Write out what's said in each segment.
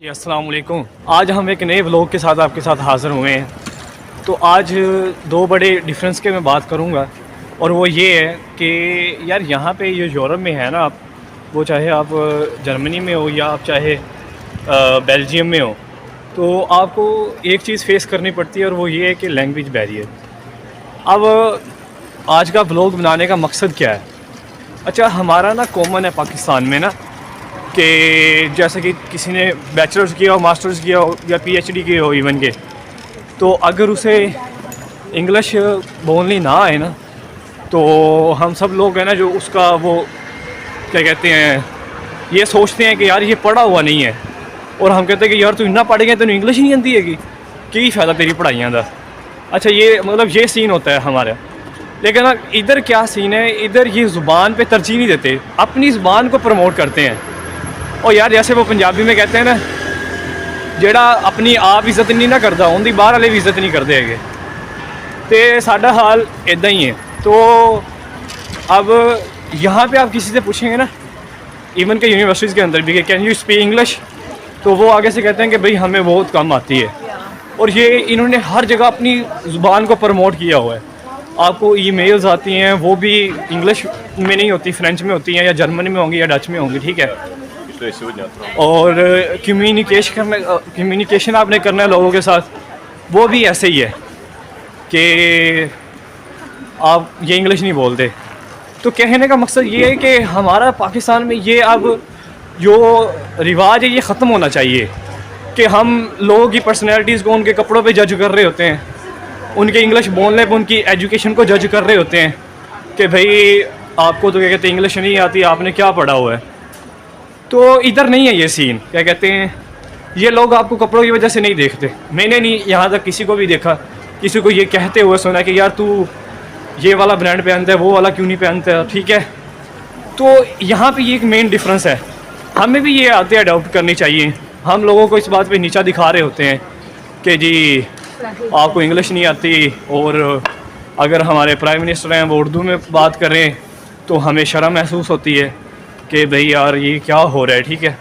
جی السلام علیکم. آج ہم ایک نئے ولاگ کے ساتھ آپ کے ساتھ حاضر ہوئے ہیں. تو آج دو بڑے ڈفرینس کے میں بات کروں گا, اور وہ یہ ہے کہ یار یہاں پہ یہ یورپ میں ہے نا, آپ وہ چاہے آپ جرمنی میں ہو یا آپ چاہے بیلجیم میں ہو, تو آپ کو ایک چیز فیس کرنی پڑتی ہے, اور وہ یہ ہے کہ لینگویج بیریئر. اب آج کا ولاگ بنانے کا مقصد کیا ہے؟ اچھا, ہمارا نا کامن ہے پاکستان میں نا کہ جیسے کہ کسی نے بیچلرز کیا ہو, ماسٹرز کیا ہو یا پی ایچ ڈی کی ہو ایون کے, تو اگر اسے انگلش بولنی نہ آئے نا, تو ہم سب لوگ ہیں نا جو اس کا وہ کیا کہتے ہیں, یہ سوچتے ہیں کہ یار یہ پڑھا ہوا نہیں ہے, اور ہم کہتے ہیں کہ یار تو اتنا پڑھ گیا تو انگلش نہیں آتی ہے کہ فائدہ تیری پڑھائیاں دا. اچھا, یہ مطلب یہ سین ہوتا ہے ہمارا. لیکن ادھر کیا سین ہے, ادھر یہ زبان پہ ترجیح نہیں دیتے, اپنی زبان کو پروموٹ کرتے ہیں. اور یار جیسے وہ پنجابی میں کہتے ہیں نا, جیڑا اپنی آپ عزت نہیں نہ کرتا ان دی باہر والے بھی عزت نہیں کرتے ہے. تو ساڈا حال ادا ہی ہے. تو اب یہاں پہ آپ کسی سے پوچھیں گے نا, ایون کہ یونیورسٹیز کے اندر بھی کہ کین یو اسپیک انگلش, تو وہ آگے سے کہتے ہیں کہ بھئی ہمیں بہت کم آتی ہے. اور یہ انہوں نے ہر جگہ اپنی زبان کو پروموٹ کیا ہوا ہے. آپ کو ای میلز آتی ہیں, وہ بھی انگلش میں نہیں ہوتی, فرینچ میں ہوتی ہیں, یا جرمن میں ہوں گی یا ڈچ میں ہوں گی, ٹھیک ہے. اور کمیونیکیشن آپ نے کرنا ہے لوگوں کے ساتھ, وہ بھی ایسے ہی ہے کہ آپ یہ انگلش نہیں بولتے. تو کہنے کا مقصد یہ ہے کہ ہمارا پاکستان میں یہ اب جو رواج ہے یہ ختم ہونا چاہیے کہ ہم لوگوں کی پرسنالٹیز کو ان کے کپڑوں پہ جج کر رہے ہوتے ہیں, ان کے انگلش بولنے پہ ان کی ایجوکیشن کو جج کر رہے ہوتے ہیں کہ بھئی آپ کو تو کیا کہتے ہیں انگلش نہیں آتی, آپ نے کیا پڑھا ہوا ہے. تو ادھر نہیں ہے یہ سین. کیا کہتے ہیں, یہ لوگ آپ کو کپڑوں کی وجہ سے نہیں دیکھتے. میں نے نہیں یہاں تک کسی کو بھی دیکھا, کسی کو یہ کہتے ہوئے سنا کہ یار تو یہ والا برانڈ پہنتا ہے, وہ والا کیوں نہیں پہنتا ہے, ٹھیک ہے. تو یہاں پہ یہ ایک مین ڈفرینس ہے. ہمیں بھی یہ عادتیں اڈاپٹ کرنی چاہیے. ہم لوگوں کو اس بات پہ نیچا دکھا رہے ہوتے ہیں کہ جی آپ کو انگلش نہیں آتی, اور اگر ہمارے پرائم منسٹر ہیں وہ اردو میں بات کریں تو ہمیں شرم محسوس ہوتی ہے کہ بھئی یار یہ کیا ہو رہا ہے, ٹھیک ہے.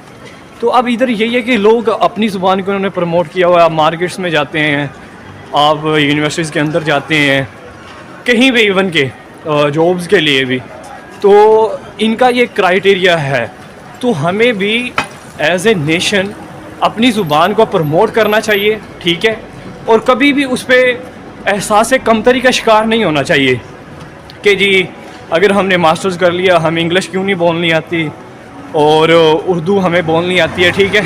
تو اب ادھر یہی ہے کہ لوگ اپنی زبان کو انہوں نے پروموٹ کیا ہوا ہے. آپ مارکیٹس میں جاتے ہیں, آپ یونیورسٹیز کے اندر جاتے ہیں, کہیں بھی ایون کے جابس کے لیے بھی, تو ان کا یہ کرائیٹیریا ہے. تو ہمیں بھی ایز اے نیشن اپنی زبان کو پروموٹ کرنا چاہیے, ٹھیک ہے, اور کبھی بھی اس پہ احساس کمتری کا شکار نہیں ہونا چاہیے کہ جی اگر ہم نے ماسٹرز کر لیا ہمیں انگلش کیوں نہیں بولنی آتی اور اردو ہمیں بولنی آتی ہے, ٹھیک ہے.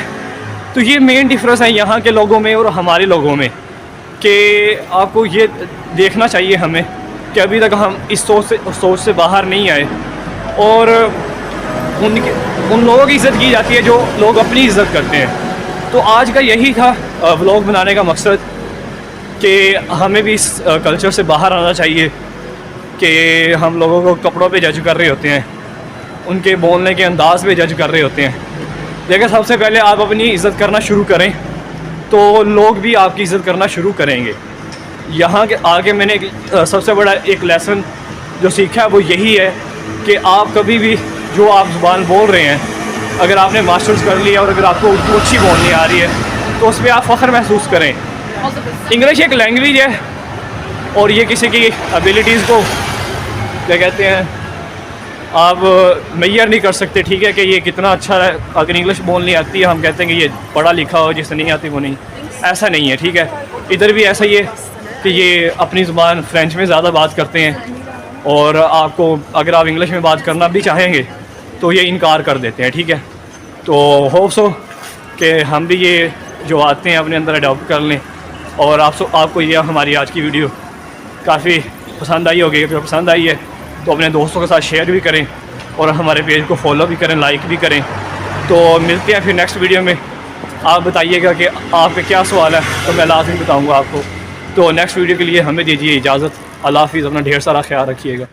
تو یہ مین ڈفرینس ہے یہاں کے لوگوں میں اور ہمارے لوگوں میں, کہ آپ کو یہ دیکھنا چاہیے ہمیں کہ ابھی تک ہم اس سوچ سے باہر نہیں آئے, اور ان لوگوں کی عزت کی جاتی ہے جو لوگ اپنی عزت کرتے ہیں. تو آج کا یہی تھا ولاگ بنانے کا مقصد کہ ہمیں بھی اس کلچر سے باہر آنا چاہیے کہ ہم لوگوں کو کپڑوں پہ جج کر رہے ہوتے ہیں, ان کے بولنے کے انداز پہ جج کر رہے ہوتے ہیں. لیکن سب سے پہلے آپ اپنی عزت کرنا شروع کریں تو لوگ بھی آپ کی عزت کرنا شروع کریں گے. یہاں کے آگے میں نے سب سے بڑا ایک لیسن جو سیکھا ہے وہ یہی ہے کہ آپ کبھی بھی جو آپ زبان بول رہے ہیں, اگر آپ نے ماسٹرز کر لیا اور اگر آپ کو اردو اچھی بولنی آ رہی ہے تو اس پہ آپ فخر محسوس کریں. انگلش ایک لینگویج ہے, اور یہ کسی کی ابیلٹیز کو کیا کہتے ہیں آپ میئر نہیں کر سکتے, ٹھیک ہے, کہ یہ کتنا اچھا ہے. اگر انگلش بولنی آتی ہے ہم کہتے ہیں کہ یہ پڑھا لکھا ہو, جسے نہیں آتی وہ نہیں. ایسا نہیں ہے, ٹھیک ہے. ادھر بھی ایسا ہی ہے کہ یہ اپنی زبان فرینچ میں زیادہ بات کرتے ہیں, اور آپ کو اگر آپ انگلش میں بات کرنا بھی چاہیں گے تو یہ انکار کر دیتے ہیں, ٹھیک ہے. تو ہوپ سو کہ ہم بھی یہ جو آتے ہیں اپنے اندر اڈاپٹ کر لیں. اور آپ کو یہ ہماری آج کی ویڈیو کافی پسند آئی ہوگی. اگر پسند آئی ہے تو اپنے دوستوں کے ساتھ شیئر بھی کریں, اور ہمارے پیج کو فالو بھی کریں, لائک بھی کریں. تو ملتے ہیں پھر نیکسٹ ویڈیو میں. آپ بتائیے گا کہ آپ کا کیا سوال ہے, تو میں لازمی بتاؤں گا آپ کو. تو نیکسٹ ویڈیو کے لیے ہمیں دیجیے اجازت. اللہ حافظ, اپنا ڈھیر سارا خیال رکھیے گا.